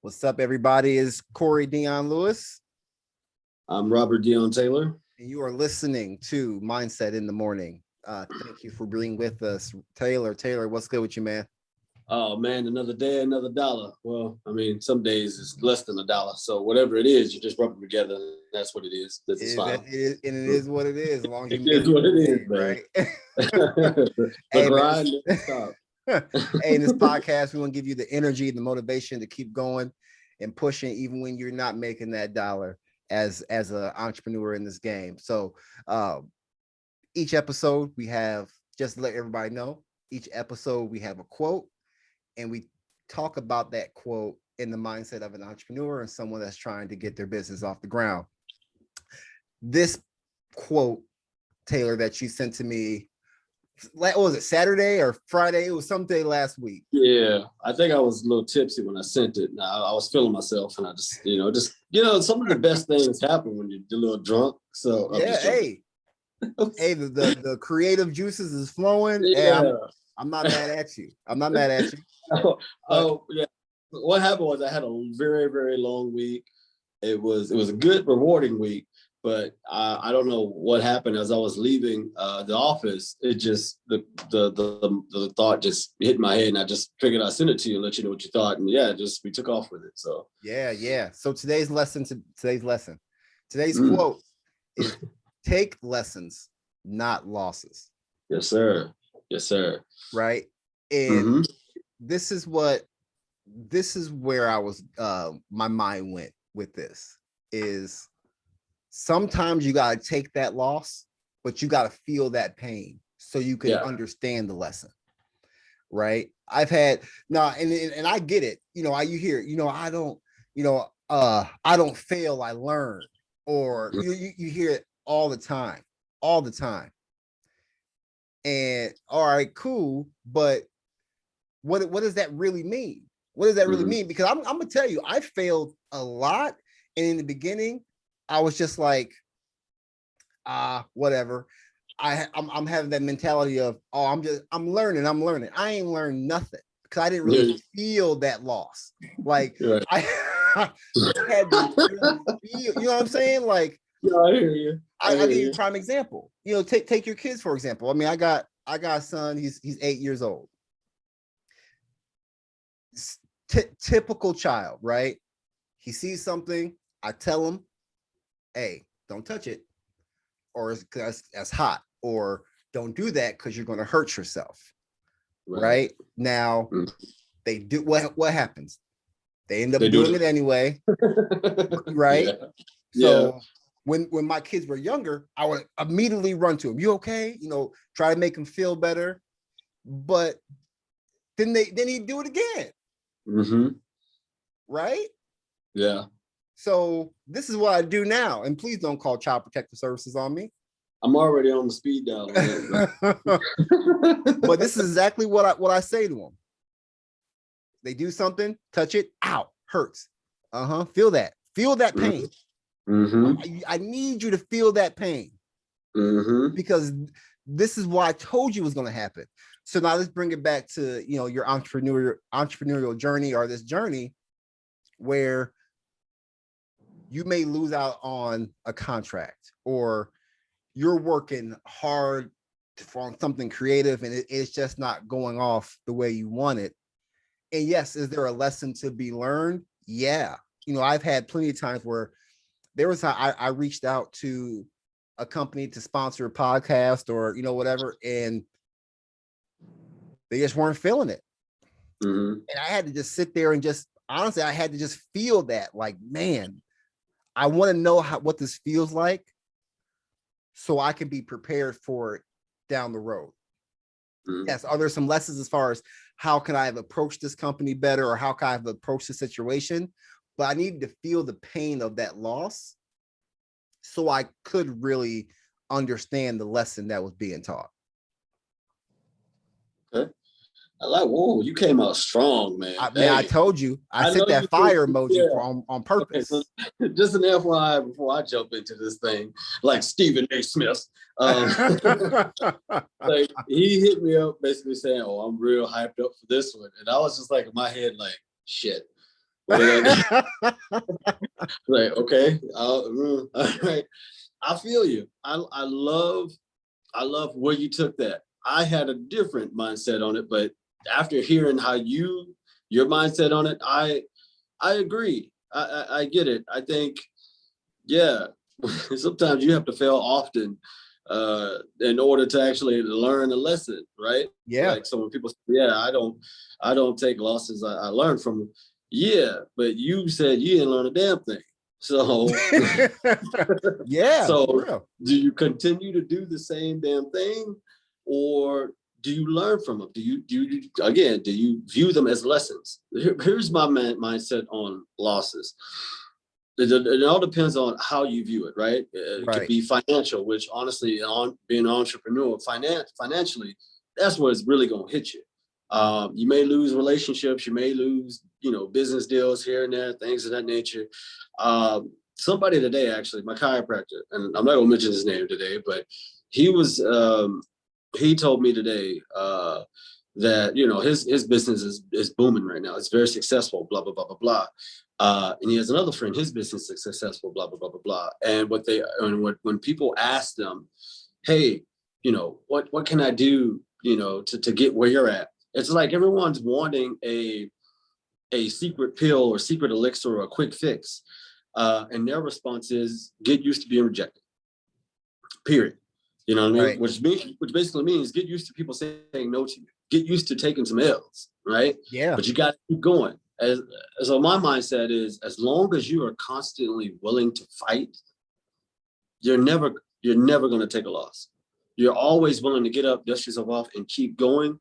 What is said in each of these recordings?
What's up, everybody? It's Corey Dion Lewis, I'm Robert Dion Taylor. and you are listening to Mindset in the Morning. Thank you for being with us, Taylor. Taylor, what's good with you, man? Oh man, another day, another dollar. Well, I mean, some days it's less than $1. So whatever it is, you just rub them together. That's what it is. This is fine. And it is what it is, as long as you It make is what it is, it, man. right? The Hey, grind man, never stop. hey, in this podcast, we want to give you the energy and the motivation to keep going and pushing, even when you're not making that dollar as an entrepreneur in this game. So, each episode we have, just to let everybody know, each episode we have a quote, and we talk about that quote in the mindset of an entrepreneur and someone that's trying to get their business off the ground. This quote, Taylor, that you sent to me, what was it, Saturday or Friday? It was some day last week. Yeah, I think I was a little tipsy when I sent it. I was feeling myself, and I some of the best things happen when you're a little drunk. So I'm Yeah, just joking. hey, the creative juices is flowing. Yeah. Hey, I'm not mad at you. I'm not mad at you. Oh yeah. What happened was I had a very, very long week. It was a good, rewarding week, but I don't know what happened as I was leaving the office. It just the thought just hit my head, and I just figured I'd send it to you and let you know what you thought. And yeah, just we took off with it. So Yeah. So today's today's Mm. quote is: take lessons, not losses. Yes, sir. Yes, sir. Right. And Mm-hmm. this is where I was my mind went with this is sometimes you got to take that loss, but you got to feel that pain so you can understand the lesson. Right. I've had and I get it. You hear, I don't fail, I learn. Or you hear it all the time. And all right, cool. But what does that really mean? What does that really mean? Because I'm gonna tell you, I failed a lot. And in the beginning, I was just like, whatever. I'm having that mentality of, I'm learning. I ain't learned nothing because I didn't really feel that loss. Like Right. I had to really feel, you know what I'm saying? Like, Yeah, I hear you. I'll give you a prime example. Take your kids, for example. I mean, I got a son, he's 8 years old. Typical child, right? He sees something, I tell him, hey, don't touch it, or because that's hot, or don't do that because you're going to hurt yourself. Right? Now, they do what happens? They end up doing it anyway. Right? Yeah. So when my kids were younger, I would immediately run to them. You okay? Try to make them feel better. But then he'd do it again. Mm-hmm. Right? Yeah. So this is what I do now. And please don't call Child Protective Services on me. I'm already on the speed dial. But this is exactly what I say to them. They do something, touch it, ow, hurts. Feel that pain. Mm-hmm. I need you to feel that pain. Mm-hmm. Because this is what I told you was going to happen. So now let's bring it back to your entrepreneurial journey, or this journey where you may lose out on a contract, or you're working hard on something creative and it's just not going off the way you want it. And yes, is there a lesson to be learned? Yeah. I've had plenty of times where there was I reached out to a company to sponsor a podcast or, whatever, and they just weren't feeling it. Mm-hmm. And I had to just sit there and honestly, I had to just feel that, like, man, I want to know what this feels like so I can be prepared for it down the road. Mm-hmm. Yes. Are there some lessons as far as how can I have approached this company better, or how can I have approached the situation? But I needed to feel the pain of that loss so I could really understand the lesson that was being taught. Okay. I like, whoa, you came out strong, man. I told you, I sent that fire emoji on purpose. Okay, so just an FYI before I jump into this thing, like Stephen A. Smith, like he hit me up basically saying, "Oh, I'm real hyped up for this one," and I was just like in my head, like, "Shit, Like, okay, all right. I feel you. I love where you took that. I had a different mindset on it, but after hearing how your mindset on it, I agree. I get it. I think, yeah, sometimes you have to fail often in order to actually learn a lesson, right? Yeah. Like, so when people say, yeah, I don't take losses, I learn from them. Yeah, but you said you didn't learn a damn thing. So, Yeah, for so real. do you continue to do the same damn thing, or do you learn from them? Do you view them as lessons? Here's my mindset on losses. It all depends on how you view it, right? It could Right. be financial, which honestly, on being an entrepreneur, financially, that's where it's really going to hit you. You may lose relationships, you may lose, business deals here and there, things of that nature. Somebody today, actually, my chiropractor, and I'm not going to mention his name today, but he was, he told me today that his business is booming right now. It's very successful. Blah blah blah blah blah. And he has another friend. His business is successful. Blah blah blah blah blah. And when people ask them, hey, what can I do, to get where you're at? It's like everyone's wanting a secret pill or secret elixir or a quick fix, and their response is get used to being rejected. Period. You know what I mean? Right. Which basically means get used to people saying no to you. Get used to taking some L's, right? Yeah. But you got to keep going. So my mindset is, as long as you are constantly willing to fight, you're never going to take a loss. You're always willing to get up, dust yourself off, and keep going.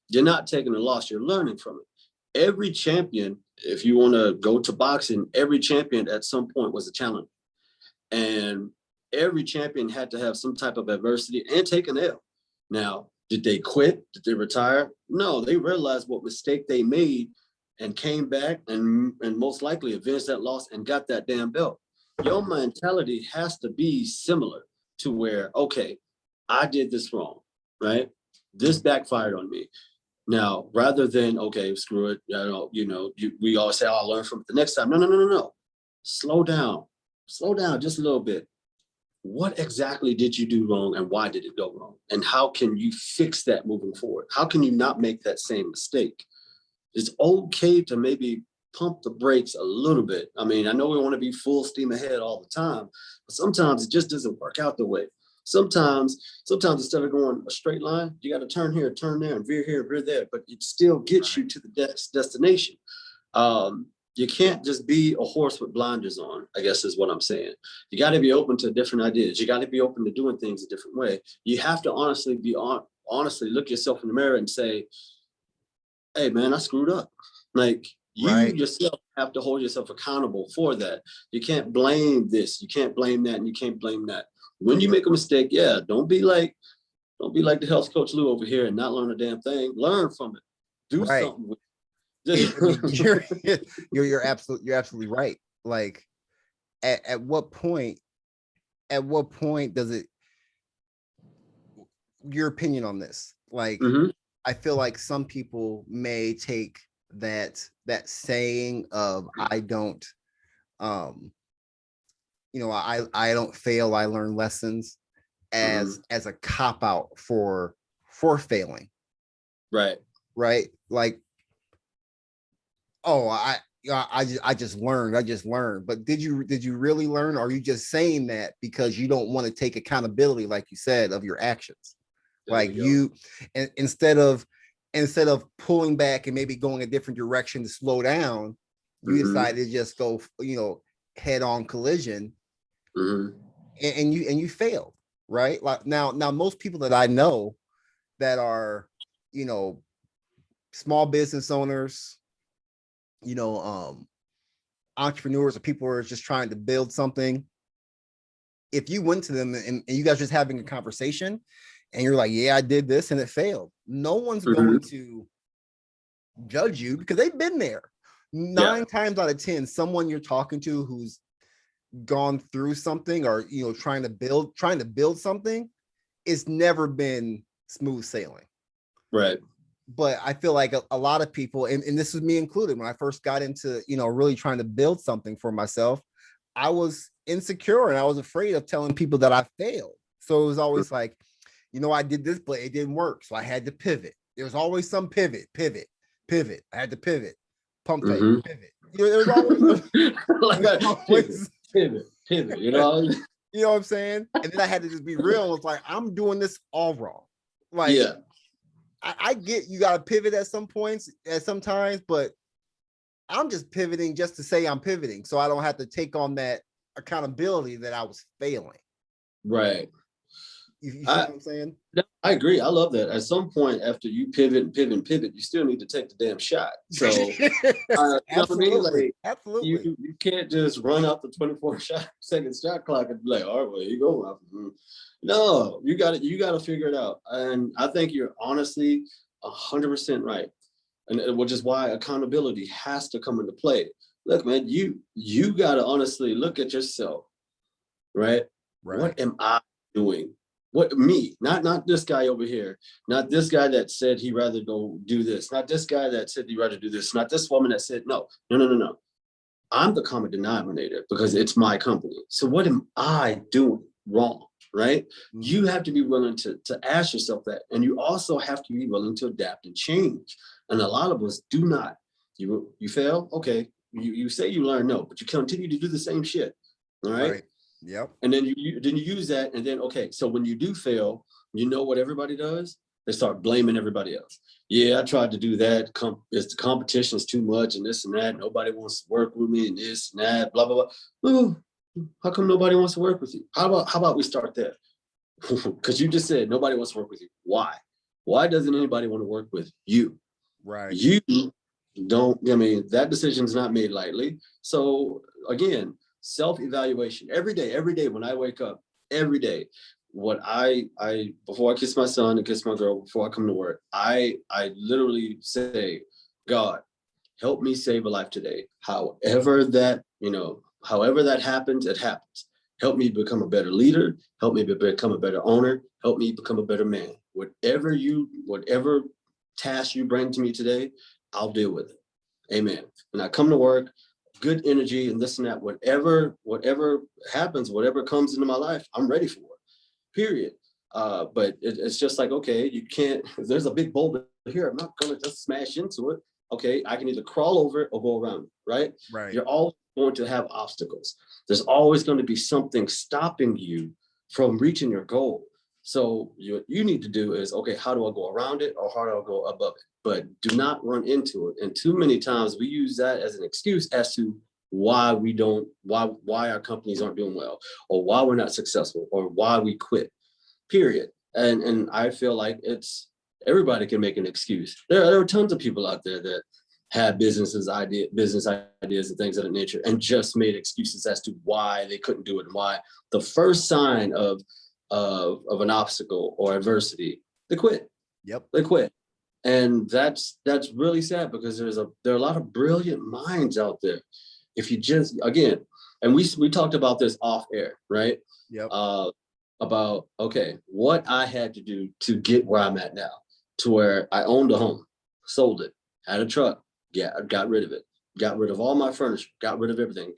You're not taking a loss. You're learning from it. Every champion, if you want to go to boxing, every champion at some point was a challenger. And every champion had to have some type of adversity and take an L. Now, did they quit? Did they retire? No, they realized what mistake they made and came back and most likely avenged that loss and got that damn belt. Your mentality has to be similar to where, okay, I did this wrong, right? This backfired on me. Now, rather than, okay, screw it, we all say, oh, I'll learn from it the next time. No. Slow down just a little bit. What exactly did you do wrong and why did it go wrong? And how can you fix that moving forward? How can you not make that same mistake? It's okay to maybe pump the brakes a little bit. I mean, I know we want to be full steam ahead all the time, but sometimes it just doesn't work out the way. Sometimes instead of going a straight line, you got to turn here, turn there, and veer here, veer there, but it still gets you to the destination. You can't just be a horse with blinders on, I guess is what I'm saying. You got to be open to different ideas. You got to be open to doing things a different way. You have to honestly look yourself in the mirror and say, hey, man, I screwed up. Like, you yourself have to hold yourself accountable for that. You can't blame this. You can't blame that. And you can't blame that. When you make a mistake, yeah, don't be like the health coach Lou over here and not learn a damn thing. Learn from it. Do something with it. I mean, you're absolutely right. Like, at what point does it, your opinion on this? Like, I feel like some people may take that saying of I don't fail, I learn lessons as a cop out for failing. Right. Like, oh, I just learned. But did you really learn? Or are you just saying that because you don't want to take accountability, like you said, of your actions? Like, you, and instead of pulling back and maybe going a different direction to slow down, you decided to just go, head on collision, and you failed, right? Like, now most people that I know that are, small business owners, entrepreneurs, or people who are just trying to build something, if you went to them and you guys just having a conversation and you're like, yeah, I did this and it failed, no one's going to judge you because they've been there. 9 times out of 10, someone you're talking to who's gone through something, or trying to build something, it's never been smooth sailing. Right. but I feel like a lot of people, and this is me included, when I first got into, really trying to build something for myself, I was insecure and I was afraid of telling people that I failed. So it was always like, I did this, but it didn't work. So I had to pivot. There was always some pivot. I had to pivot, pump fake, Mm-hmm. pivot. There was always, Like there's a always pivot, you know? you know what I'm saying? And then I had to just be real. It was like, I'm doing this all wrong. Like, Yeah. I get you got to pivot at some points, at some times, but I'm just pivoting just to say I'm pivoting. So I don't have to take on that accountability that I was failing. Right. You see I, what I'm saying? I agree. I love that. At some point after you pivot, you still need to take the damn shot. So, you know what I mean? Like, Absolutely. you can't just run out the 24-second shot clock and be like, all right, well, here you go. No, you got to figure it out. And I think you're honestly 100% right. And which is why accountability has to come into play. Look, man, you got to honestly look at yourself, right? Right. What am I doing? What me? Not this guy over here. Not this guy that said he'd rather go do this. Not this guy that said he'd rather do this. Not this woman that said no. No. I'm the common denominator because it's my company. So what am I doing wrong? Right? Mm-hmm. You have to be willing to ask yourself that. And you also have to be willing to adapt and change. And a lot of us do not. You fail? Okay. You say you learn, no, but you continue to do the same shit. All right. Yep. And then you use that. And then, okay, so when you do fail, you know what everybody does? They start blaming everybody else. Yeah, I tried to do that. The competition is too much and this and that. Nobody wants to work with me and this and that, blah, blah, blah. Ooh, how come nobody wants to work with you? How about we start there? Because you just said nobody wants to work with you. Why? Why doesn't anybody want to work with you? Right. You don't, that decision is not made lightly. So again, self-evaluation every day when I wake up, every day, what I before I kiss my son and kiss my girl, before I come to work, I literally say, God, help me save a life today. However that happens, it happens. Help me become a better leader. Help me become a better owner. Help me become a better man. Whatever task you bring to me today, I'll deal with it. Amen. And I come to work, good energy and this and that, whatever happens, whatever comes into my life, I'm ready for it, period. But it's just like, okay, you can't, if there's a big boulder here, I'm not going to just smash into it. Okay, I can either crawl over it or go around it, right? Right. You're always going to have obstacles. There's always going to be something stopping you from reaching your goal. So what you need to do is, okay, how do I go around it or how do I go above it? But do not run into it. And too many times we use that as an excuse as to why our companies aren't doing well, or why we're not successful, or why we quit, period. And I feel like everybody can make an excuse. There are tons of people out there that have business ideas and things of that nature and just made excuses as to why they couldn't do it and why the first sign of an obstacle or adversity, they quit. Yep. They quit. And that's really sad because there are a lot of brilliant minds out there. If you just, again, and we talked about this off air, right? Yep. About, okay, what I had to do to get where I'm at now, to where I owned a home, sold it, had a truck, got rid of it, got rid of all my furniture, got rid of everything.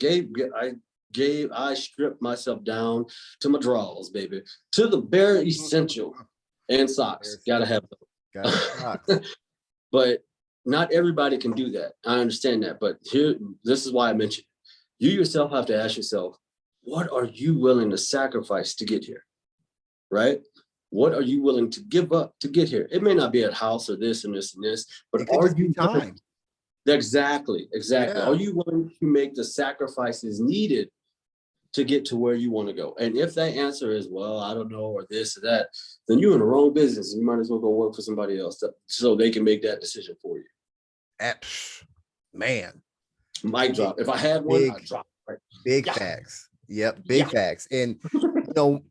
I stripped myself down to my drawers, baby, to the bare essential, and socks. Gotta have them. But not everybody can do that. I understand that. But this is why I mentioned you yourself have to ask yourself, what are you willing to sacrifice to get here? Right? What are you willing to give up to get here? It may not be a house or this and this and this, but are you time? Exactly. Yeah. Are you willing to make the sacrifices needed to get to where you want to go? And if that answer is, well, I don't know, or this or that, then you're in the wrong business. You might as well go work for somebody else so they can make that decision for you. Man. Mic drop. If I had one, I'd drop. Right? Big facts. Yep. Big facts. And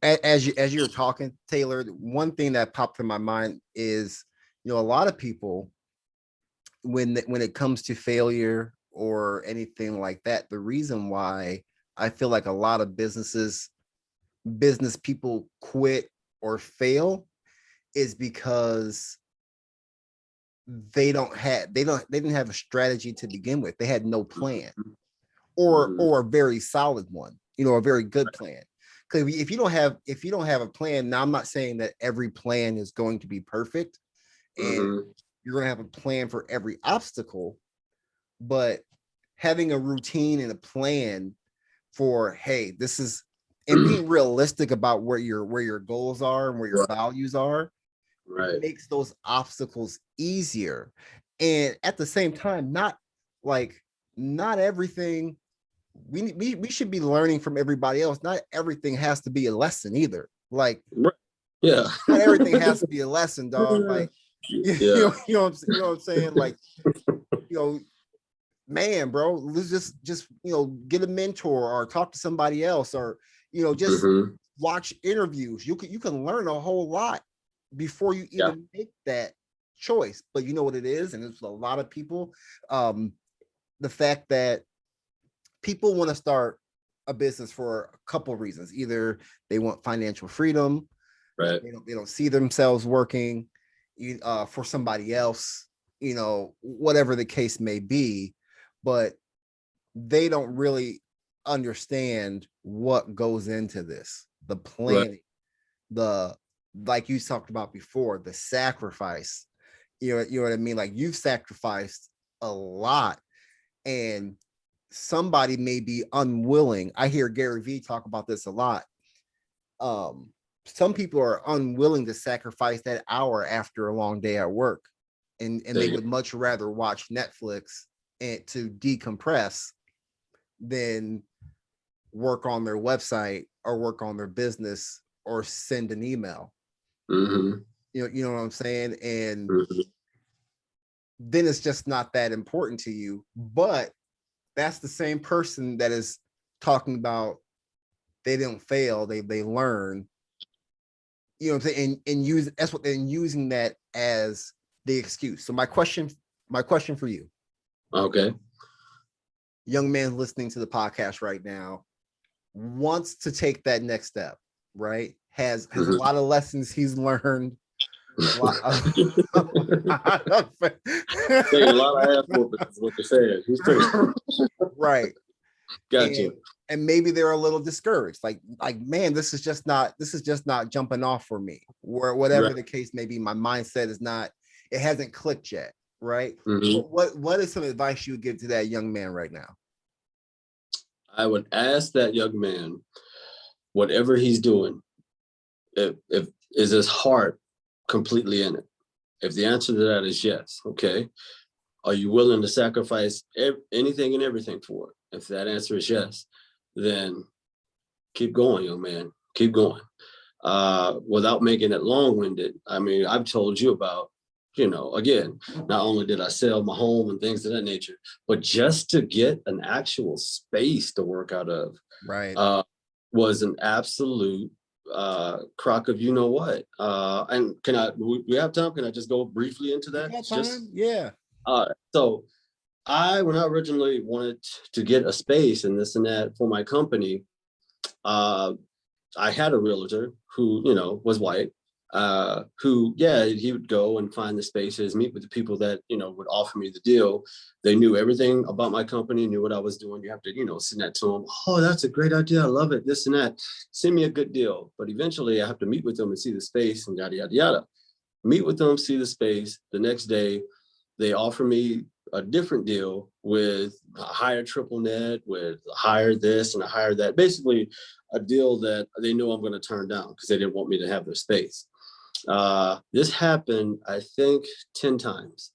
as you were talking, Taylor, one thing that popped in my mind is, a lot of people, when it comes to failure or anything like that, the reason why I feel like a lot of business people quit or fail is because they didn't have a strategy to begin with. They had no plan, or a very solid one, a very good plan. Because if you don't have a plan, now I'm not saying that every plan is going to be perfect and you're going to have a plan for every obstacle, but having a routine and a plan for, hey, this is, and being realistic about where your goals are and where your values are, right, makes those obstacles easier. And at the same time, not everything, we should be learning from everybody else. Not everything has to be a lesson either. Like, yeah, not everything has to be a lesson, dog. Like, yeah, you know what I'm saying? Like, man, bro, let's just get a mentor or talk to somebody else, or just watch interviews. You can learn a whole lot before you even make that choice. But you know what it is, and it's a lot of people, the fact that people want to start a business for a couple of reasons. Either they want financial freedom, right, they don't see themselves working for somebody else, whatever the case may be, but they don't really understand what goes into this, the planning, the, like you talked about before, the sacrifice. You know what I mean? Like, you've sacrificed a lot, and somebody may be unwilling. I hear Gary Vee talk about this a lot. Some people are unwilling to sacrifice that hour after a long day at work, and they would much rather watch Netflix and to decompress than work on their website or work on their business or send an email. You know what I'm saying? And then it's just not that important to you. But that's the same person that is talking about they didn't fail, they learn. You know what I'm saying? And use that's what they're using that as the excuse. So my question for you, okay, young man listening to the podcast right now, wants to take that next step, right? Has a lot of lessons he's learned. Taking a lot of ass whooping is what you're saying. Right. Gotcha. And maybe they're a little discouraged. Like, man, this is just not jumping off for me. Or whatever the case may be, my mindset is not, it hasn't clicked yet. Right. What is some advice you would give to that young man right now? I would ask that young man, whatever he's doing, if is his heart completely in it? If the answer to that is yes, okay, are you willing to sacrifice anything and everything for it? If that answer is yes, then keep going, young man, keep going. Without making it long-winded, I mean, I've told you about, again, not only did I sell my home and things of that nature, but just to get an actual space to work out of, right, was an absolute crock of what. And we have time? Can I just go briefly into that? Yeah. So when I originally wanted to get a space and this and that for my company, I had a realtor who, was white, who, he would go and find the spaces, meet with the people that, would offer me the deal. They knew everything about my company, knew what I was doing. You have to, send that to them. Oh, that's a great idea. I love it. This and that. Send me a good deal. But eventually I have to meet with them and see the space and yada, yada, yada. Meet with them, see the space. The next day, they offer me a different deal with a higher triple net, with a higher this and a higher that. Basically, a deal that they knew I'm going to turn down because they didn't want me to have their space. This happened, I think, 10 times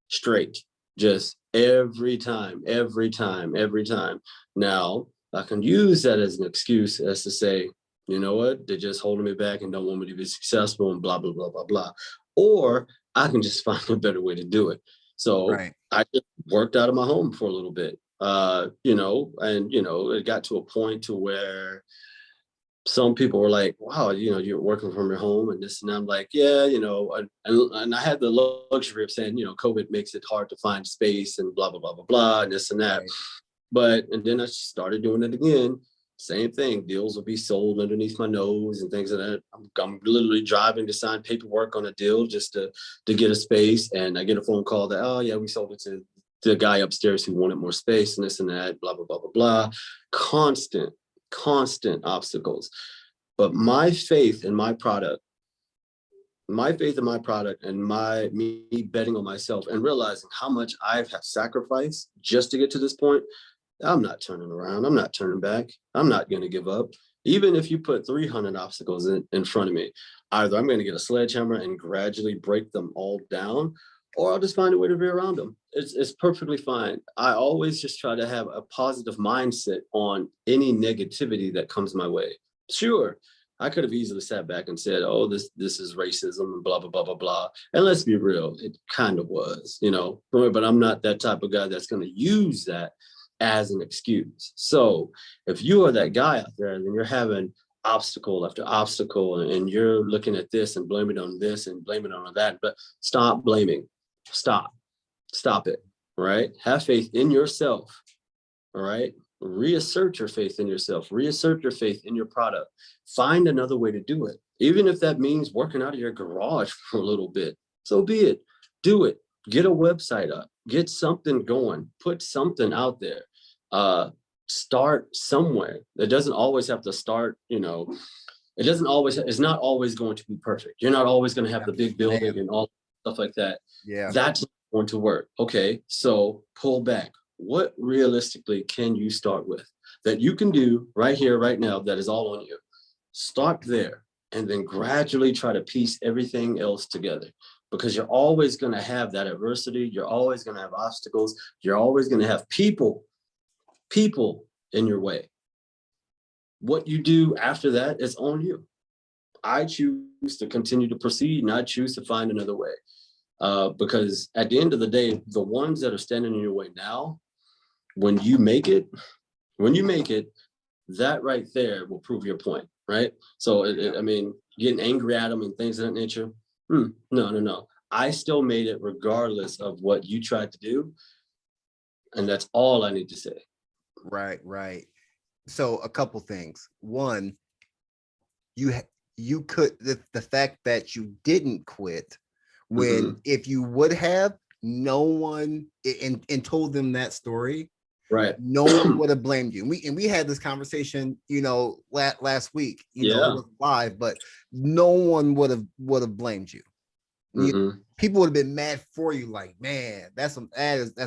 straight, just every time. Now, I can use that as an excuse as to say, you know what, they're just holding me back and don't want me to be successful and blah, blah, blah, blah, blah. Or I can just find a better way to do it. So I just worked out of my home for a little bit, it got to a point to where some people were like, wow, you're working from your home and this, and I'm like, yeah, and I had the luxury of saying, COVID makes it hard to find space and blah, blah, blah, blah, blah, and this and that. And then I started doing it again, Same thing. Deals will be sold underneath my nose and things like that. I'm literally driving to sign paperwork on a deal just to get a space. And I get a phone call that, oh yeah, we sold it to the guy upstairs who wanted more space and this and that, blah, blah, blah, blah, blah. Constant obstacles. But my faith in my product and me betting on myself and realizing how much I've sacrificed just to get to this point, I'm not turning around. I'm not turning back. I'm not going to give up. Even if you put 300 obstacles in front of me, either I'm going to get a sledgehammer and gradually break them all down, or I'll just find a way to veer around them. It's perfectly fine. I always just try to have a positive mindset on any negativity that comes my way. Sure, I could have easily sat back and said, oh, this is racism and blah, blah, blah, blah, blah. And let's be real, it kind of was, but I'm not that type of guy that's going to use that as an excuse. So if you are that guy out there and you're having obstacle after obstacle and you're looking at this and blaming it on this and blaming it on that, but stop blaming. Stop it. All right. Have faith in yourself. All right. Reassert your faith in yourself. Reassert your faith in your product. Find another way to do it. Even if that means working out of your garage for a little bit, so be it. Do it. Get a website up. Get something going. Put something out there. Start somewhere. It doesn't always have to start, it's not always going to be perfect. You're not always going to have the big building and all stuff like that. Yeah. That's going to work. Okay. So pull back. What realistically can you start with that you can do right here, right now, that is all on you? Start there and then gradually try to piece everything else together, because you're always going to have that adversity. You're always going to have obstacles. You're always going to have people in your way. What you do after that is on you. I choose to continue to proceed and I choose to find another way. Because at the end of the day, the ones that are standing in your way now, when you make it, that right there will prove your point, right? So, getting angry at them and things of that nature, no. I still made it regardless of what you tried to do. And that's all I need to say. Right. So a couple things. One, you could, the fact that you didn't quit when if you would have, no one and told them that story, right? No one would have blamed you. And we had this conversation, last week, it was live, but no one would have blamed you. People would have been mad for you, like, man, that's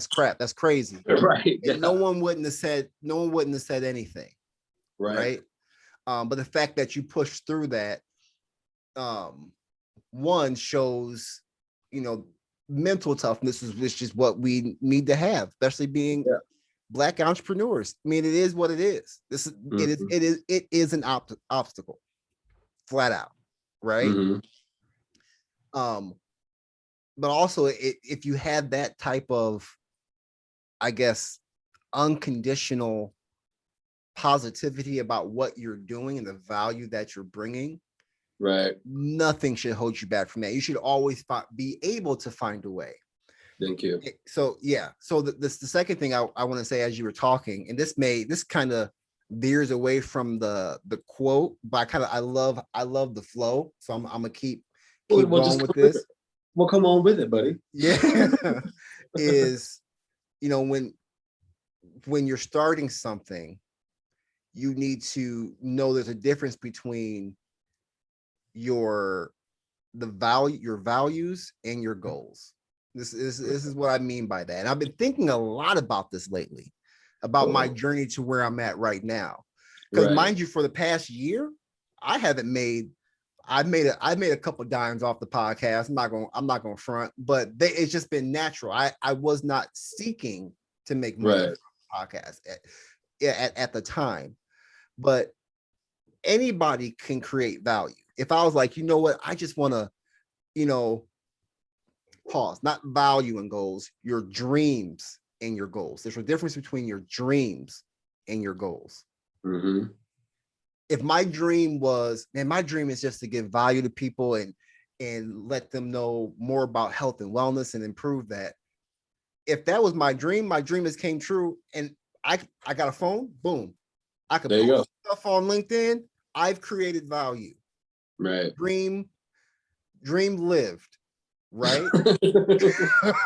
crap, that's crazy, right? And no one wouldn't have said anything, right? But the fact that you pushed through that, one shows, mental toughness, which is what we need to have, especially being Black entrepreneurs. I mean, it is what it is. It is an obstacle, flat out, right? But also, if you have that type of, I guess, unconditional positivity about what you're doing and the value that you're bringing, right, nothing should hold you back from that. You should always be able to find a way. Thank you. So the second thing I want to say, as you were talking, and this kind of veers away from the quote, but I love the flow, so I'm gonna keep going with this. Well, come on with it, buddy. Yeah. Is, when you're starting something, you need to know there's a difference between your values and your goals. This is what I mean by that. And I've been thinking a lot about this lately, about my journey to where I'm at right now. Because mind you, for the past year, I made a couple of dimes off the podcast. I'm not gonna front, but it's just been natural. I was not seeking to make money from the podcast at the time, but anybody can create value. If I was like, what, I just want to, pause, not value and goals, your dreams and your goals. There's a difference between your dreams and your goals. If my dream is just to give value to people and let them know more about health and wellness and improve that. If that was my dream has came true, and I got a phone, boom, I could There you post go. stuff on LinkedIn. I've created value. Right. Dream lived, right?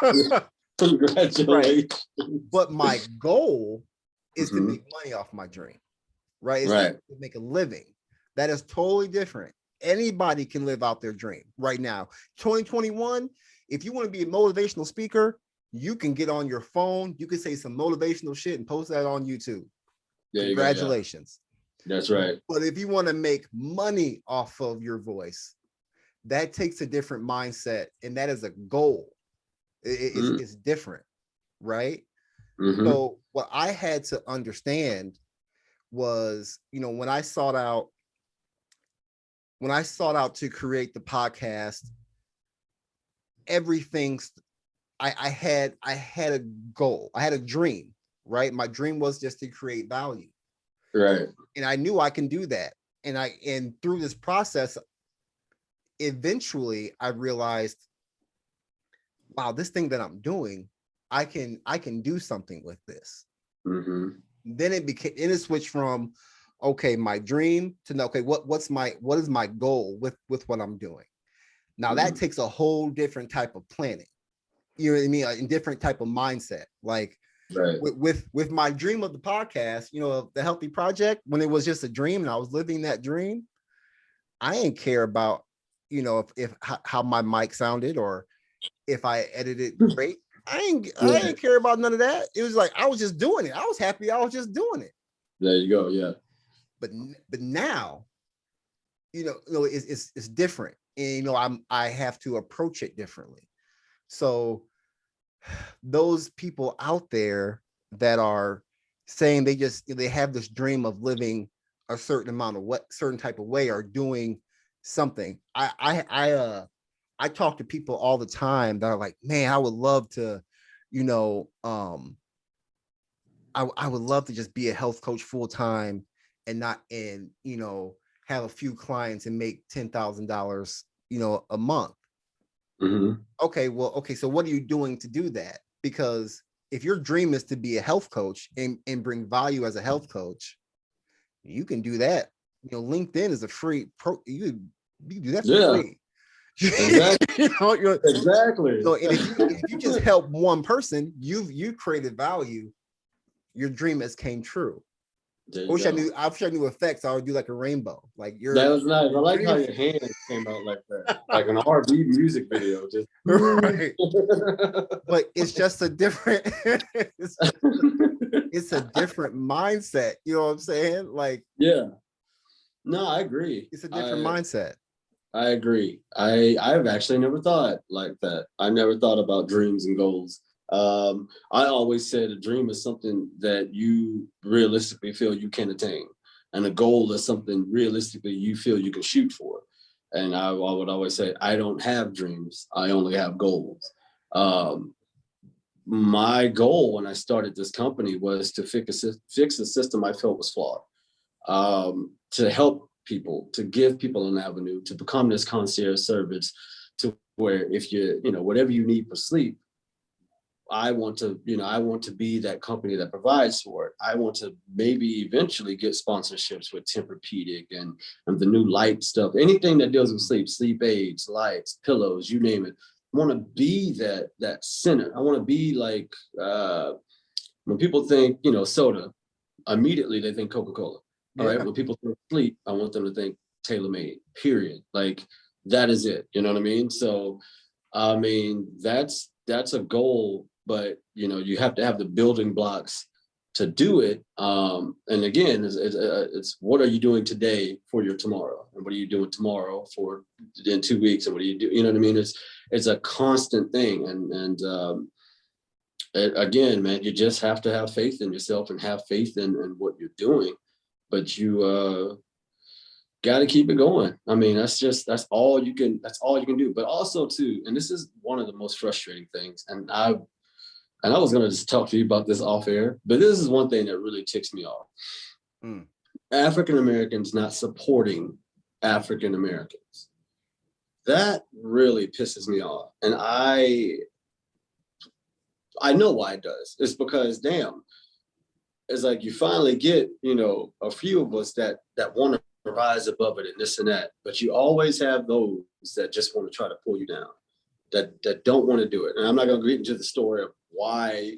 Right. Congratulations. But my goal is to Mhm. make money off my dream, right? It's Right. to make a living. That is totally different. Anybody can live out their dream right now. 2021, if you want to be a motivational speaker, you can get on your phone, you can say some motivational shit and post that on YouTube. There you go. Yeah. Congratulations. That's right. But if you want to make money off of your voice, that takes a different mindset, and that is a goal. It's different, right? Mm-hmm. So what I had to understand was, when I sought out to create the podcast, everything's I had a goal, I had a dream, right? My dream was just to create value, Right. and I knew I can do that. And through this process, eventually I realized, wow, this thing that I'm doing, I can do something with this. Mm-hmm. Then it switched from, okay, my dream to know, okay, what is my goal with what I'm doing. Now that takes a whole different type of planning. You know what I mean? A different type of mindset. Like right. with my dream of the podcast, the Healthy Project, when it was just a dream and I was living that dream, I didn't care about, if how my mic sounded or if I edited great. I didn't care about none of that. It was like I was just doing it. I was happy I was just doing it. There you go. Yeah. But now, it's different, and I have to approach it differently. So those people out there that are saying they have this dream of living a certain type of way or doing something. I talk to people all the time that are like, man, I would love to, I would love to just be a health coach full time and have a few clients and make $10,000, a month. Mm-hmm. Okay, so what are you doing to do that? Because if your dream is to be a health coach and bring value as a health coach, you can do that. LinkedIn is a free you can do that for free. Exactly. Exactly. And if you just help one person, you created value. Your dream has came true. I wish I knew effects. I would do like a rainbow. Like that was nice. I like how your hand came out like that, like an R&B music video. Just right. But it's just a different. It's a different mindset. You know what I'm saying? Like, yeah. No, I agree. It's a different mindset. I agree. I've actually never thought like that. I never thought about dreams and goals. I always said a dream is something that you realistically feel you can attain, and a goal is something realistically you feel you can shoot for. And I would always say, I don't have dreams. I only have goals. My goal when I started this company was to fix a system I felt was flawed, to help people, to give people an avenue to become this concierge service, to where if whatever you need for sleep, I want to be that company that provides for it. I want to maybe eventually get sponsorships with Tempur-Pedic and the new light stuff, anything that deals with sleep aids, lights, pillows, you name it. I want to be that center. I want to be like, when people think, soda, immediately they think Coca-Cola. All right. When people think sleep, I want them to think TaylorMade, period. Like that is it. You know what I mean? So, I mean, that's a goal, but you have to have the building blocks to do it. And again, it's what are you doing today for your tomorrow, and what are you doing tomorrow for in 2 weeks, and what do you do? You know what I mean? It's a constant thing, and again, man, you just have to have faith in yourself and have faith in what you're doing, but you got to keep it going. I mean, that's all you can do. But also too, and this is one of the most frustrating things, and I was going to just talk to you about this off air, but this is one thing that really ticks me off. African Americans not supporting African Americans. That really pisses me off. And I know why it does. It's because, damn, it's like you finally get, a few of us that want to rise above it and this and that, but you always have those that just want to try to pull you down, that don't want to do it. And I'm not going to get into the story of why,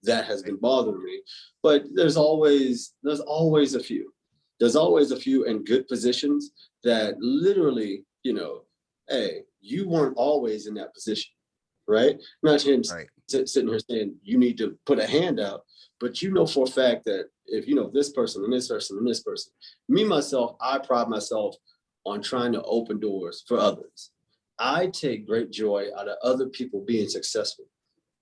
that has been bothering me, but there's always a few. There's always a few in good positions that literally, hey, you weren't always in that position, right? Not him Right. sitting here saying you need to put a hand out, but for a fact that if this person and this person and this person, me myself, I pride myself on trying to open doors for others. I take great joy out of other people being successful,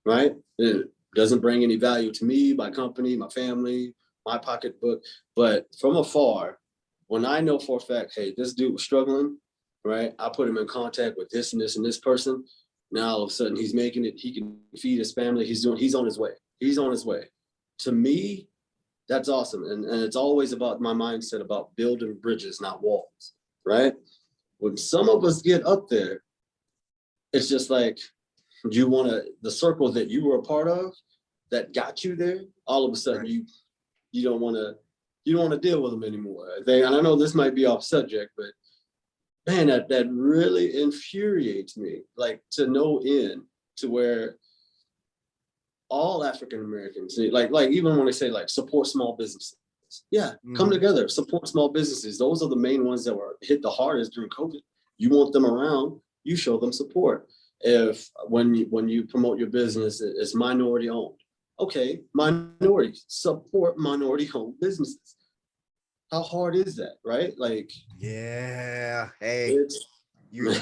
right? It doesn't bring any value to me, my company, my family, my pocketbook, but from afar, when I know for a fact, hey, this dude was struggling, right? I put him in contact with this and this and this person. Now all of a sudden he's making it, he can feed his family, he's on his way. He's on his way. To me, that's awesome. And it's always about my mindset about building bridges, not walls, right? When some of us get up there, it's just like the circle that you were a part of that got you there, all of a sudden Right. you don't want to deal with them anymore. I think, and I know this might be off subject, but man, that really infuriates me, like to no end, to where all African Americans, like even when they say like support small businesses, yeah, come together, support small businesses. Those are the main ones that were hit the hardest during COVID. You want them around, you show them support. If when you promote your business, it's minority owned. Okay, minorities, support minority owned businesses. How hard is that, right? Like, Yeah. Hey, it's you're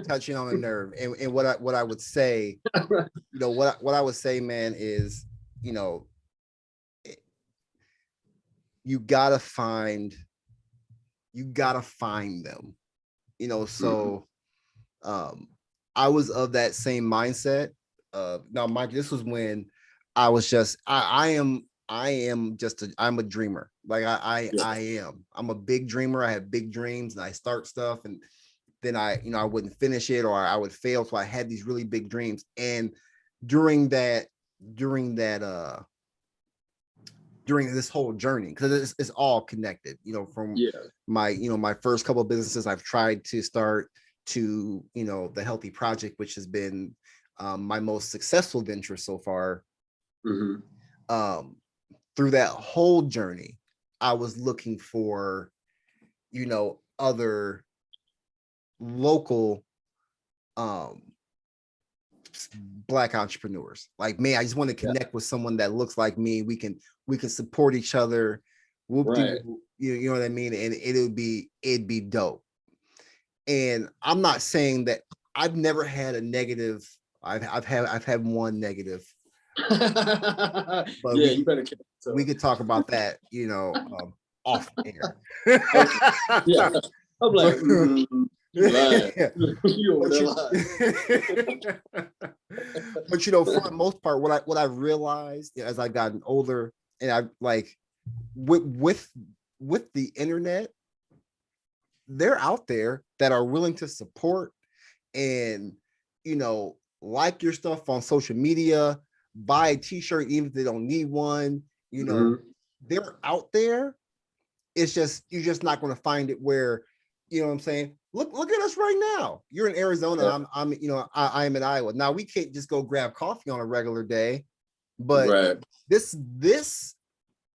touching on a nerve. And what I would say, what I would say, man, is, you gotta find them. So I was of that same mindset. Now, Mike, this was when I was just I'm a dreamer. Like I'm a big dreamer. I have big dreams and I start stuff and then I wouldn't finish it or I would fail. So I had these really big dreams. And during this whole journey, because it's all connected, from my first couple of businesses I've tried to start to, the Healthy Project, which has been my most successful venture so far. Through that whole journey, I was looking for, other local Black entrepreneurs like me. I just want to connect with someone that looks like me. We can support each other. right. You know what I mean? And it'd be dope. And I'm not saying that I've never had a negative. I've had one negative, but You better. we could talk about that, off air. Okay. Yeah, I'm like, right. You over there lying. But for the most part, what I realized as I gotten older, and I like with the internet, they're out there that are willing to support and like your stuff on social media, buy a t-shirt even if they don't need one. They're out there. It's just you're just not going to find it where, what I'm saying. Look at us right now. You're in Arizona. Yeah. I'm in Iowa. Now we can't just go grab coffee on a regular day, but this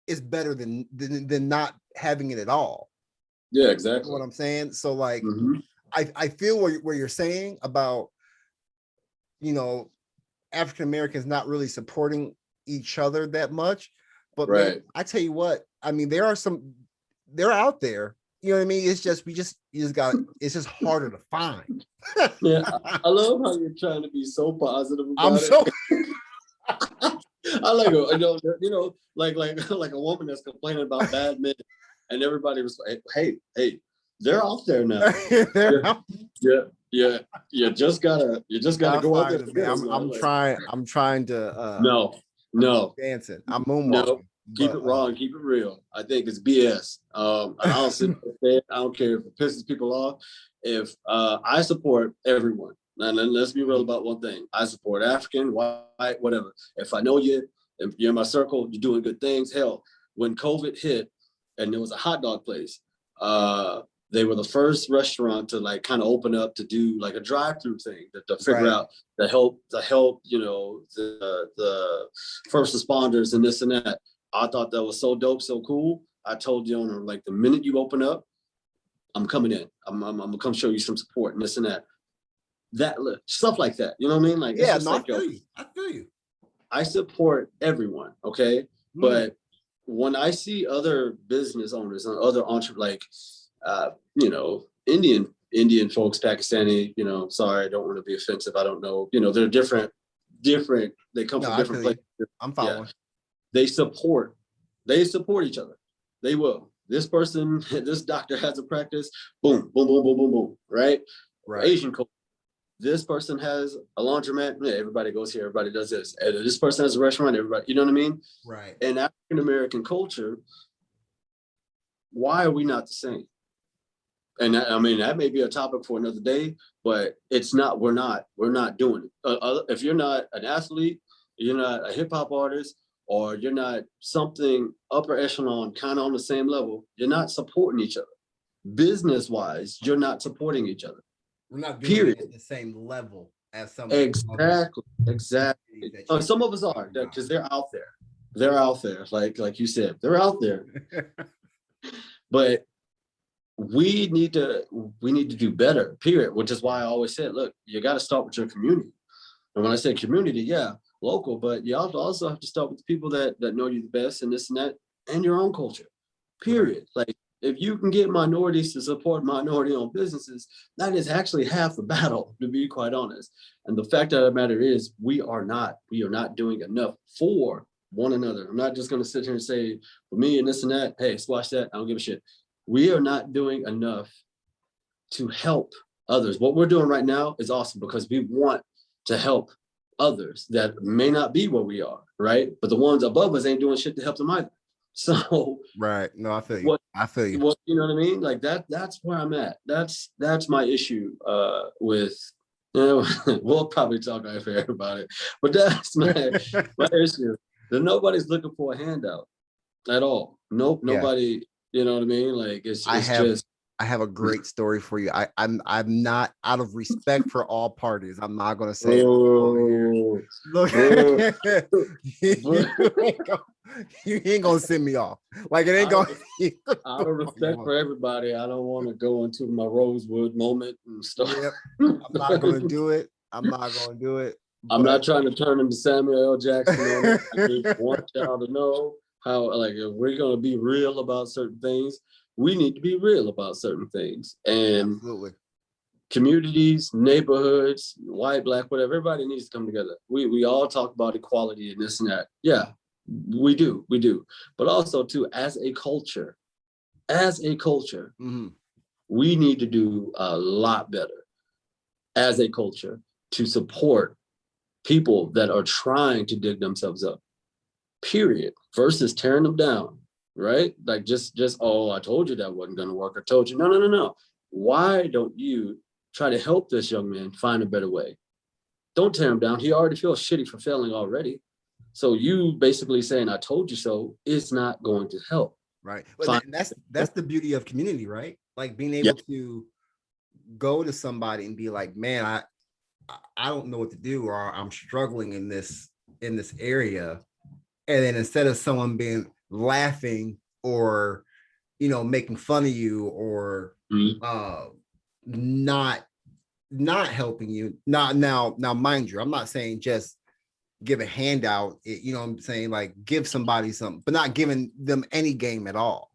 is better than not having it at all. Yeah, exactly. You know what I'm saying? So like, I feel where you're saying about, African Americans not really supporting each other that much, but man, I tell you what, I mean, they're out there. You know what I mean? It's just it's just harder to find. Yeah, I love how you're trying to be so positive about it. I like like a woman that's complaining about bad men, and everybody was like, "Hey, they're out there now. Yeah. You just gotta go out there. Man. I'm trying to. No, dancing. I'm moonwalking. Keep it raw and keep it real. I think it's BS. I'll sit there. I don't care if it pisses people off. If I support everyone, and then let's be real about one thing. I support African, white, whatever. If I know you, If you're in my circle, you're doing good things. Hell, when COVID hit and there was a hot dog place, they were the first restaurant to like kind of open up to do like a drive-through thing to figure out to help, you know, the first responders and this and that. I thought that was so dope, so cool. I told the owner, like, the minute you open up, I'm coming in. I'm gonna come show you some support and this and that. That stuff like that. You know what I mean? Like, yeah, it's just no, like, I feel you. I support everyone, okay? But when I see other business owners and other entrepreneurs, like, you know, Indian folks, Pakistani, you know, sorry, I don't want to be offensive. I don't know. You know, they're different. They come from different places. I'm following. Yeah. They support each other. They will. This person, this doctor has a practice, boom, boom, boom, boom, boom, boom, right? Asian culture. This person has a laundromat, yeah, everybody goes here, everybody does this. And this person has a restaurant, everybody, you know what I mean? Right. In African-American culture, why are we not the same? And I mean, that may be a topic for another day, but it's not, we're not doing it. If you're not an athlete, you're not a hip hop artist, or you're not something upper echelon, kind of on the same level, you're not supporting each other. Business-wise, you're not supporting each other. We're not doing it at the same level as some. Exactly. Some of us are, because they're out there. They're out there, like you said, they're out there. But we need to do better, period. Which is why I always said, look, you got to start with your community. And when I say community, yeah, local, but you also have to start with the people that know you the best and this and that, and your own culture, period. Like, if you can get minorities to support minority-owned businesses, that is actually half the battle, to be quite honest. And the fact of the matter is, we are not doing enough for one another. I'm not just going to sit here and say, for me and this and that, hey, squash that, I don't give a shit. We are not doing enough to help others. What we're doing right now is awesome because we want to help others that may not be where we are, right? But the ones above us ain't doing shit to help them either. So right. No, I feel you. I feel you. You know what I mean? Like that's where I'm at. That's my issue with, you know, we'll probably talk off air about it, but that's my issue. That nobody's looking for a handout at all. Nope, nobody, you know what I mean? Like I have a great story for you. I'm not, out of respect for all parties, I'm not gonna say it. Look, you ain't gonna send me off. Like, it ain't gonna. Out of respect for everybody, I don't want to go into my Rosewood moment and stuff. Yep. I'm not gonna do it. I'm not trying to turn into Samuel L. Jackson on it. I just want y'all to know how, like, if we're gonna be real about certain things, we need to be real about certain things. And absolutely, communities, neighborhoods, white, black, whatever, everybody needs to come together. We all talk about equality and this and that. Yeah, we do. But also too, as a culture, we need to do a lot better as a culture to support people that are trying to dig themselves up, period, versus tearing them down, right? Like, just, oh, I told you that wasn't going to work. I told you, no. Why don't you try to help this young man find a better way? Don't tear him down. He already feels shitty for failing already. So you basically saying, I told you so, is not going to help. Right. But that's the beauty of community, right? Like, being able to go to somebody and be like, man, I don't know what to do, or I'm struggling in this area. And then instead of someone being laughing or, you know, making fun of you or not helping you. Now, mind you, I'm not saying just give a handout, you know what I'm saying? Like, give somebody something, but not giving them any game at all.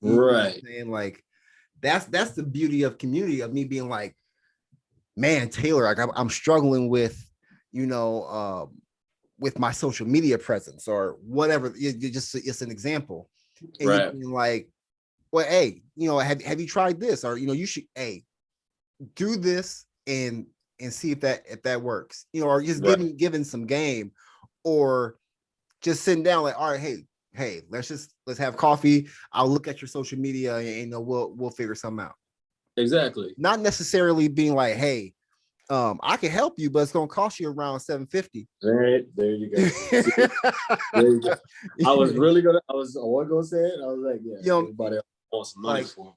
You right. Know what I'm saying? Like, that's the beauty of community, of me being like, man, Taylor, like, I'm struggling with, you know, with my social media presence or whatever. It's an example. And right. Being like, well, hey, you know, have you tried this? Or, you know, you should, hey, do this and see if that works, you know, or just giving some game, or just sitting down like, all right, hey, let's have coffee. I'll look at your social media and, you know, we'll figure something out. Exactly. Not necessarily being like, hey, I can help you, but it's gonna cost you around $750. There you go. See, there you go. I was gonna say it. I was like, yeah, you know, everybody wants money like, for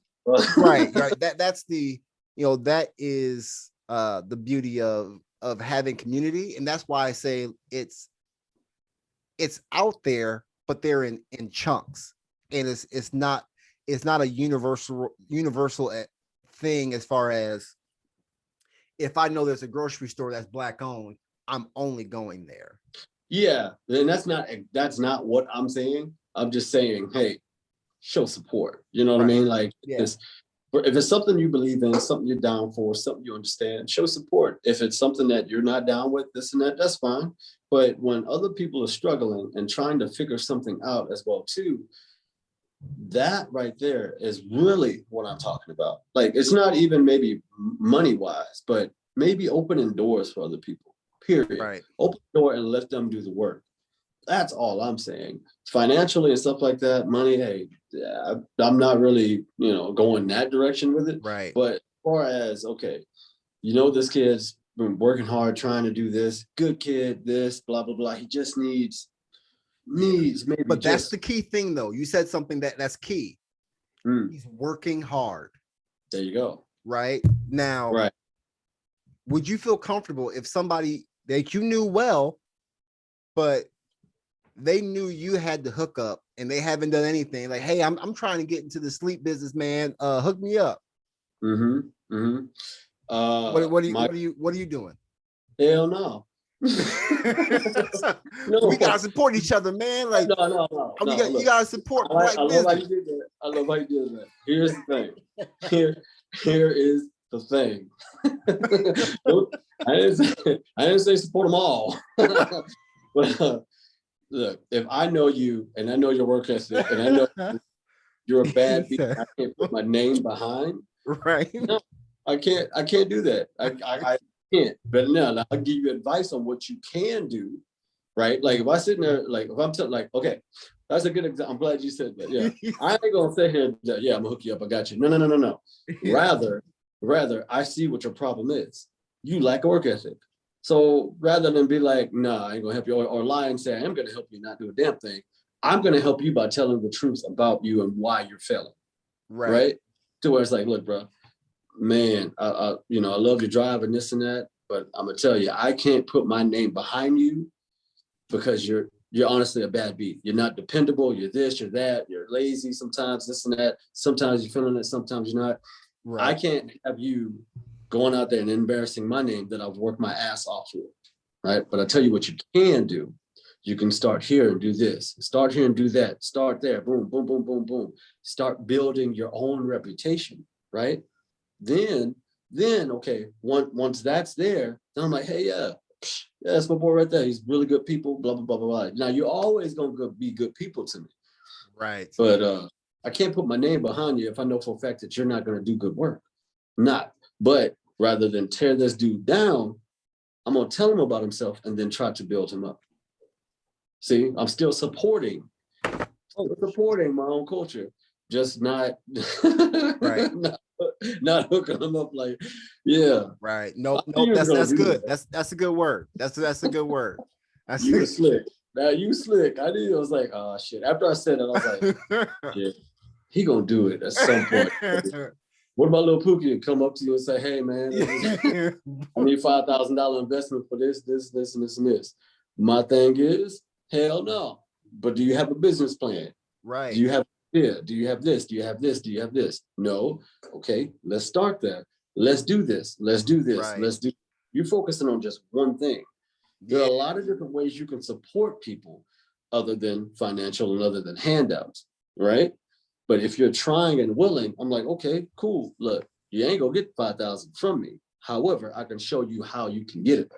right. That's the, that is the beauty of having community. And that's why I say it's out there, but they're in chunks. And it's not a universal thing, as far as, if I know there's a grocery store that's Black owned, I'm only going there. Yeah, and that's not what I'm saying. I'm just saying, hey, show support. You know what I mean? Like, if it's something you believe in, something you're down for, something you understand, show support. If it's something that you're not down with, this and that, that's fine. But when other people are struggling and trying to figure something out as well too, that right there is really what I'm talking about. Like, it's not even maybe money wise, but maybe opening doors for other people, period. Right. Open the door and let them do the work. That's all I'm saying. Financially and stuff like that, money, hey, I'm not really, going that direction with it. Right. But as far as, okay, this kid's been working hard trying to do this, good kid, this, blah, blah, blah. He just needs maybe. But that's the key thing, though. You said something that's key. He's working hard. There you go. Right now, right. Would you feel comfortable if somebody that you knew well, but they knew you had the hookup and they haven't done anything? Like, hey, I'm trying to get into the sleep business, man. Hook me up. What are you doing? Hell no. No, we gotta support each other, man. Like, no. You gotta support. I love how you did that. I love how you did that. Here's the thing. Here is the thing. I didn't say support them all. But look, if I know you and I know your work ethic and I know you're a bad beat, I can't put my name behind. Right. No, I can't do that. I can't. But no, I'll give you advice on what you can do. Right. Like, if I sit there, like, if I'm like, okay, that's a good example. I'm glad you said that. Yeah. I ain't gonna sit here and yeah, I'm gonna hook you up. I got you. No. Rather, I see what your problem is. You lack work ethic. So rather than be like, nah, I ain't gonna help you, or lie and say, I am gonna help you not do a damn thing, I'm gonna help you by telling the truth about you and why you're failing. Right? To where it's like, look, bro, man, I love your drive and this and that, but I'm gonna tell you, I can't put my name behind you because you're honestly a bad beat. You're not dependable. You're this, you're that. You're lazy sometimes, this and that. Sometimes you're feeling it, sometimes you're not. Right. I can't have you going out there and embarrassing my name that I've worked my ass off for. Right. But I tell you what you can do. You can start here and do this. Start here and do that. Start there. Boom, boom, boom, boom, boom. Start building your own reputation. Right. Then okay, once that's there, then I'm like, hey, yeah, that's my boy right there. He's really good people, blah, blah, blah, blah, blah. Now, you're always going to be good people to me. Right. But I can't put my name behind you if I know for a fact that you're not going to do good work. Not. But rather than tear this dude down, I'm going to tell him about himself and then try to build him up. See, I'm still supporting my own culture, just not right. not hooking them up like, yeah. Right. No, that's good. That's a good word. That's a good word. That's you slick. Now you slick. I knew. I was like, oh shit. After I said it, I was like, yeah, he gonna do it at some point. What about little Pooh come up to you and say, hey man, I need $5,000 investment for this, and this, and this. My thing is, hell no. But do you have a business plan? Right. Do you have do you have this? Do you have this? Do you have this? No. Okay, let's start there. Let's do this. Let's do this. Right. You're focusing on just one thing. There are a lot of different ways you can support people other than financial and other than handouts, right? But if you're trying and willing, I'm like, okay, cool. Look, you ain't gonna get 5,000 from me. However, I can show you how you can get it.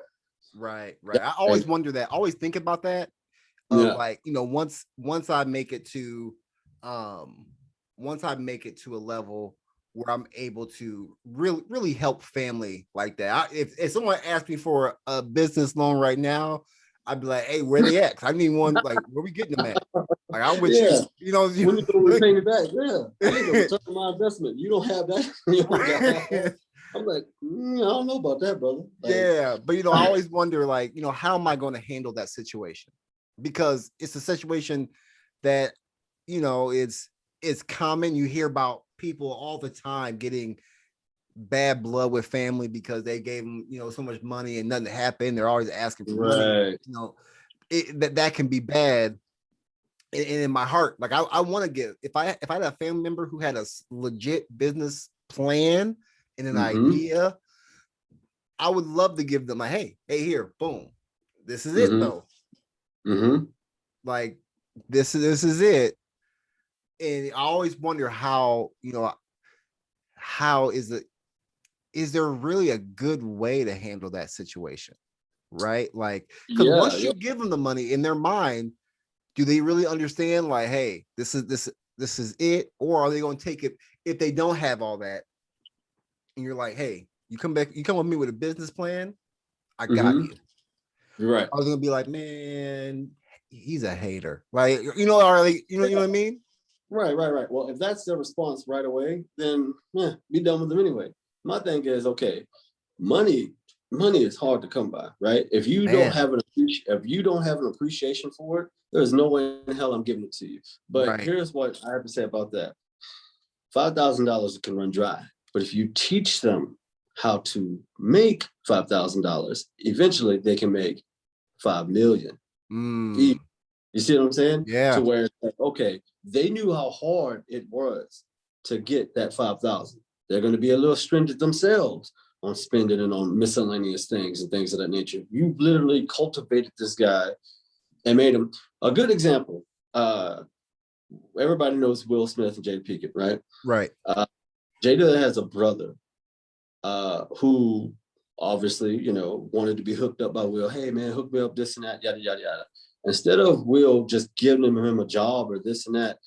Right. I always wonder that. I always think about that. Like, once I make it to a level where I'm able to really help family like that. If someone asked me for a business loan right now, I'd be like, hey, where they at? I need one. Like, where we getting them at? Like, I'm with you. When you go paying it back, yeah. I need to return my investment. You don't have that. You don't got that. I'm like, I don't know about that, brother. Like, yeah, but I always wonder, like, how am I going to handle that situation? Because it's a situation that, it's common. You hear about people all the time getting bad blood with family because they gave them, so much money and nothing happened. They're always asking for money. right. That can be bad. And in my heart, like I want to give, if I had a family member who had a legit business plan and an idea, I would love to give them like, hey, here, boom, this is it though. Like this is it. And I always wonder how is there really a good way to handle that situation, right? Like, because once you give them the money, in their mind, do they really understand, like, hey, this is it? Or are they going to take it if they don't have all that? And you're like, hey, you come with me with a business plan, I got you. You're right. I was going to be like, man, he's a hater. Like, you know what I mean? Right. Well, if that's their response right away, then be done with them anyway. My thing is, okay, money is hard to come by, right? If you don't have an appreciation for it, there's no way in hell I'm giving it to you. But here's what I have to say about that: $5,000 can run dry, but if you teach them how to make $5,000, eventually they can make 5 million. You see what I'm saying? Yeah. To where, okay, they knew how hard it was to get that 5,000. They're going to be a little stringent themselves on spending and on miscellaneous things and things of that nature. You literally cultivated this guy and made him a good example. Everybody knows Will Smith and Jada Pinkett, right? Right. Jada has a brother who obviously, wanted to be hooked up by Will. Hey, man, hook me up, this and that, yada, yada, yada. Instead of Will just giving him a job or this and that,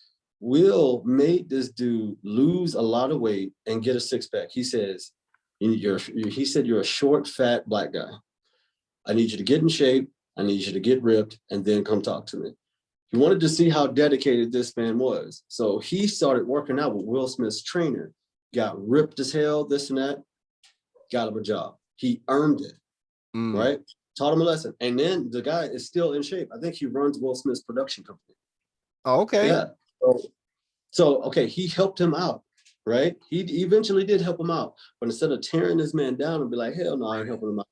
Will made this dude lose a lot of weight and get a six-pack. He says, you're a short, fat black guy. I need you to get in shape. I need you to get ripped and then come talk to me. He wanted to see how dedicated this man was. So he started working out with Will Smith's trainer, got ripped as hell, this and that, got him a job. He earned it, right? Taught him a lesson. And then the guy is still in shape. I think he runs Will Smith's production company. Oh, okay. Yeah. So okay, he helped him out, right? He eventually did help him out. But instead of tearing this man down and be like, hell no, I ain't helping him out.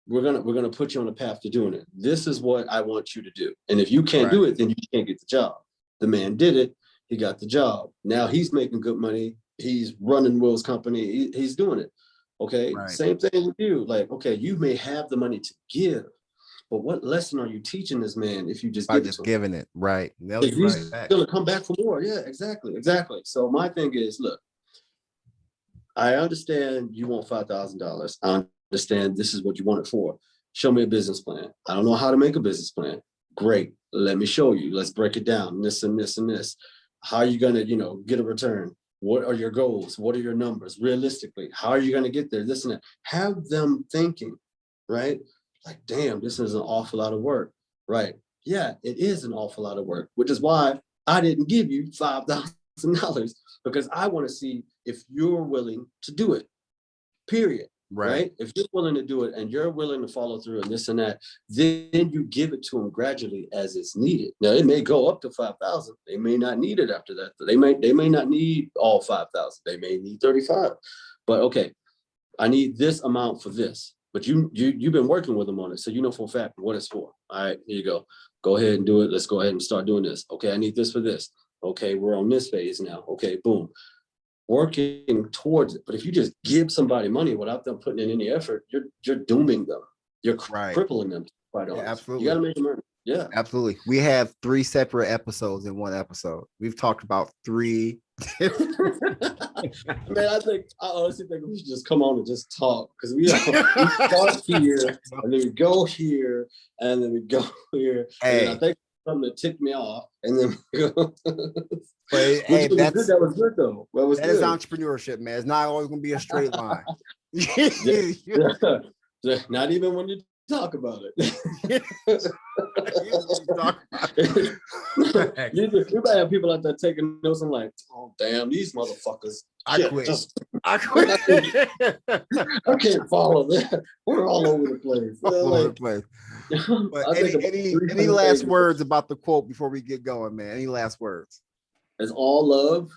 We're gonna put you on a path to doing it. This is what I want you to do. And if you can't do it, then you can't get the job. The man did it. He got the job. Now he's making good money. He's running Will's company. He's doing it. Okay. Same thing with you. Like, okay, you may have the money to give, but what lesson are you teaching this man if you just giving it? Right. He's gonna come back for more. Yeah, exactly. So my thing is, look, I understand you want $5,000. I understand this is what you want it for. Show me a business plan. I don't know how to make a business plan. Great. Let me show you. Let's break it down. This and this and this. How are you gonna, get a return? What are your goals? What are your numbers? Realistically, how are you going to get there? This and that. Have them thinking, right? Like, damn, this is an awful lot of work, right? Yeah, it is an awful lot of work, which is why I didn't give you $5,000 because I want to see if you're willing to do it, period. Right? If you're willing to do it and you're willing to follow through and this and that, then you give it to them gradually as it's needed. Now it may go up to 5,000. They may not need it after that. They may not need all 5,000. They may need 35. But okay, I need this amount for this. But you've been working with them on it, so you know for a fact what it's for. All right, here you go. Go ahead and do it. Let's go ahead and start doing this. Okay, I need this for this. Okay, we're on this phase now. Okay, boom. Working towards it. But if you just give somebody money without them putting in any effort, you're dooming them. You're crippling them. Quite honest. Absolutely. You got to make them earn. Yeah, absolutely. We have 3 separate episodes in one episode. We've talked about 3 different. Man, I honestly think we should just come on and just talk because we start here and then we go here and then we go here. Hey. And I think something that ticked me off and then we go. But hey, that was good though. That is entrepreneurship, man. It's not always going to be a straight line. Not even when you're talk about it. Talk about it. You might have people out there taking notes and like, oh damn, these motherfuckers. I Shit, quit. just, I quit. I can't follow that. We're all over the place. All over the place. But any last words about the quote before we get going, man? Any last words? It's all love.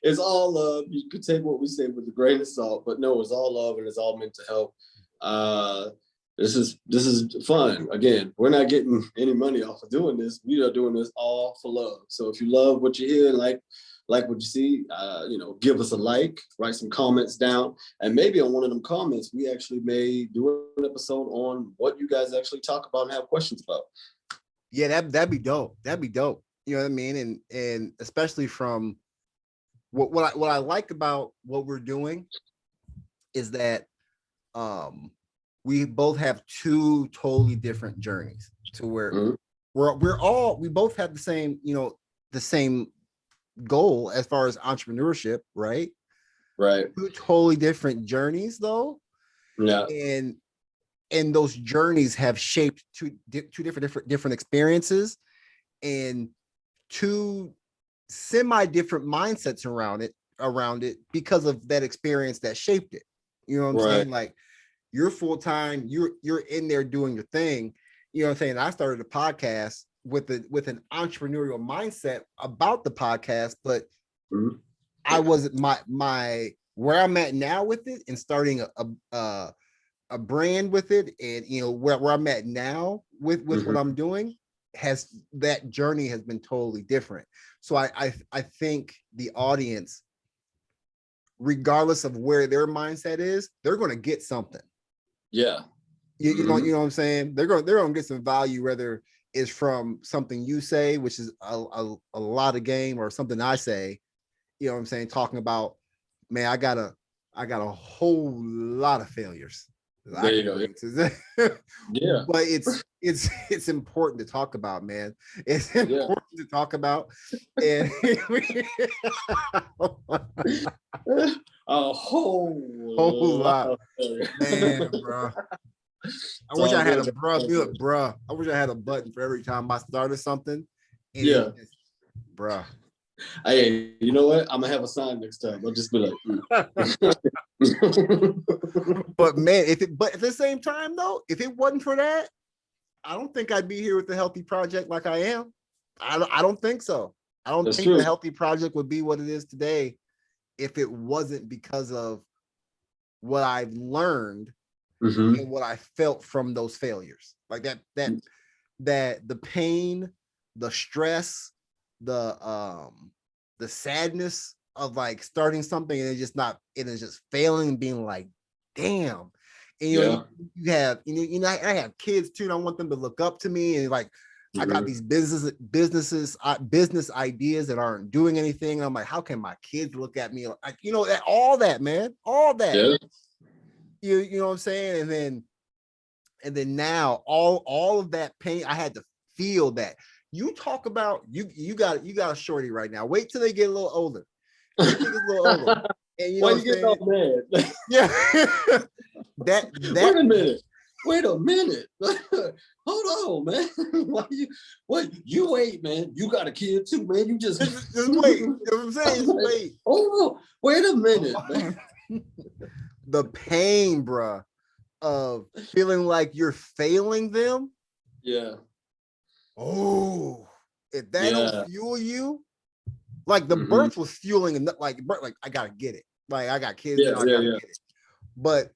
It's all love. You could take what we say with a grain of salt, but no, it's all love and it's all meant to help. This is fun. Again, we're not getting any money off of doing this. We are doing this all for love. So if you love what you hear, like what you see, give us a like, write some comments down, and maybe on one of them comments, we actually may do an episode on what you guys actually talk about and have questions about. Yeah, that'd be dope. That'd be dope. You know what I mean? And especially from what I like about what we're doing is that we both have two totally different journeys to where we both have the same goal as far as entrepreneurship, right? Right. Two totally different journeys though. Yeah. And those journeys have shaped two different experiences and two semi-different mindsets around it because of that experience that shaped it. You know what I'm saying? Like you're full-time, you're in there doing your thing. You know what I'm saying? I started a podcast with an entrepreneurial mindset about the podcast, but I wasn't my where I'm at now with it and starting a brand with it, and where I'm at now with what I'm doing that journey has been totally different. So I think the audience, regardless of where their mindset is, they're going to get something. Yeah. You know what I'm saying? They're going to get some value, whether it's from something you say, which is a lot of game, or something I say, you know what I'm saying? Talking about, man, I got a whole lot of failures. There you go. Yeah. But it's important to talk about, man. It's important to talk about. And a whole lot. Man, bro. I wish I had a bro. I wish I had a button for every time I started something. And bro. Hey, you know what? I'm gonna have a sign next time. I'll just be like, But man, but at the same time though, if it wasn't for that, I don't think I'd be here with the Healthy Project like I am. I don't think so. I don't think the Healthy Project would be what it is today if it wasn't because of what I've learned and what I felt from those failures. Like that the pain, the stress, the sadness of like starting something and it is just failing and being like, damn. And I have kids too, and I want them to look up to me, and like I got these business ideas that aren't doing anything. And I'm like, how can my kids look at me like, all that, man, all that. Yeah. You know what I'm saying? And then now all of that pain, I had to feel that. You talk about you got a shorty right now. Wait till they get a little older. And why you getting all mad? Yeah. that Wait a minute. Hold on, man. You wait, man. You got a kid too, man. You just wait. You know what I'm saying? Just wait. Oh, wait a minute, man. The pain, bruh, of feeling like you're failing them. Yeah. Oh, if that don't fuel you, like the birth was fueling, and like I gotta get it. Like I got kids, I gotta get it. But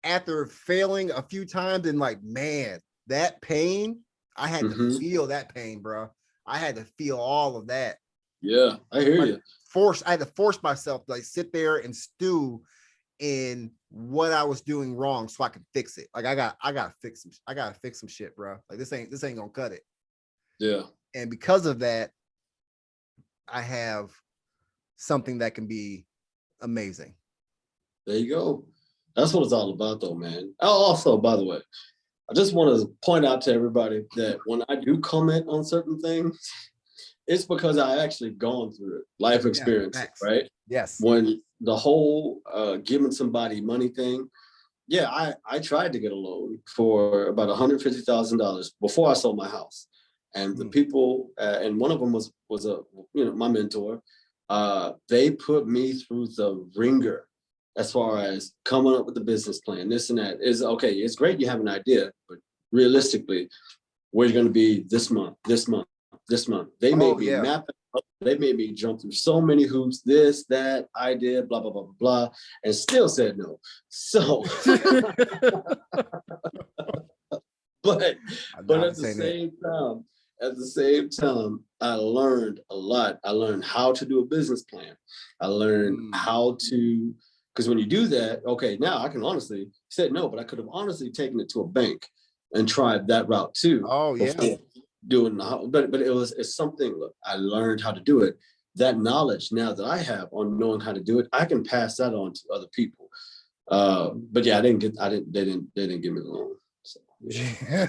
after failing a few times, and like, man, that pain, I had to feel that pain, bro. I had to feel all of that. Yeah, I hear you. I had to force myself to like sit there and stew in what I was doing wrong so I could fix it. Like I gotta fix some shit, bro. Like this ain't gonna cut it. Yeah. And because of that, I have something that can be amazing. There you go. That's what it's all about though, man. Also, by the way, I just want to point out to everybody that when I do comment on certain things, it's because I actually gone through it, life experience, right? Yes. When the whole giving somebody money thing, I tried to get a loan for about $150,000 before I sold my house, and the people, and one of them was a my mentor. They put me through the ringer as far as coming up with the business plan. This and that is okay. It's great you have an idea, but realistically, where you're going to be this month, this month, this month. They made me map it up. They made me jump through so many hoops. This, that, I did, blah blah blah blah blah, and still said no. So, but at the same time, I learned a lot. I learned how to do a business plan. I learned how to, because when you do that, okay, now I can honestly say no, but I could have honestly taken it to a bank and tried that route too. Oh yeah. Doing, but it's something. Look, I learned how to do it. That knowledge now that I have on knowing how to do it, I can pass that on to other people. But yeah, they didn't give me the loan. So, yeah.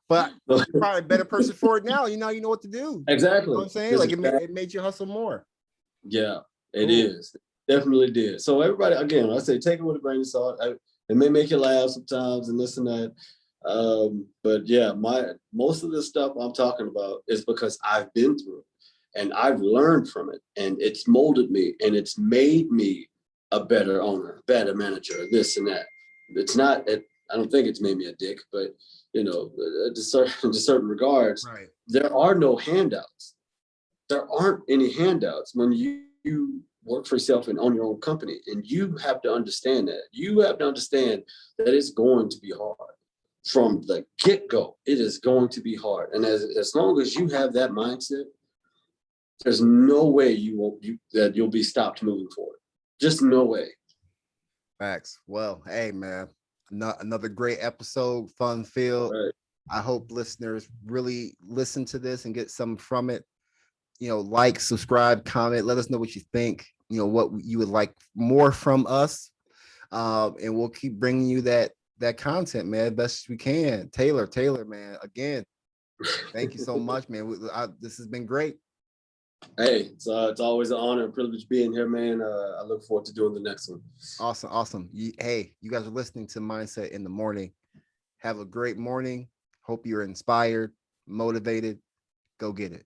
But you're probably a better person for it now. You know what to do. Exactly. You know what I'm saying? Like it made you hustle more. Yeah, it is. It definitely did. So everybody, again, I say take it with a grain of salt. It may make you laugh sometimes and this and that. But yeah, most of the stuff I'm talking about is because I've been through it and I've learned from it, and it's molded me and it's made me a better owner, better manager, this and that. It's not, I don't think it's made me a dick, but to certain regards, right. There are no handouts. There aren't any handouts when you work for yourself and own your own company, and you have to understand that. You have to understand that it's going to be hard. From the get-go, it is going to be hard. And as long as you have that mindset, there's no way you'll be stopped moving forward. Just no way. Facts. Well, hey man, another great episode, fun filled. Right. I hope listeners really listen to this and get something from it. Like, subscribe, comment, let us know what you think, what you would like more from us. And we'll keep bringing you that content, man, best we can. Taylor, man, again, thank you so much, man. This has been great. Hey, it's always an honor and privilege being here, man. I look forward to doing the next one. Awesome. You guys are listening to Mindset in the Morning. Have a great morning. Hope you're inspired, motivated. Go get it.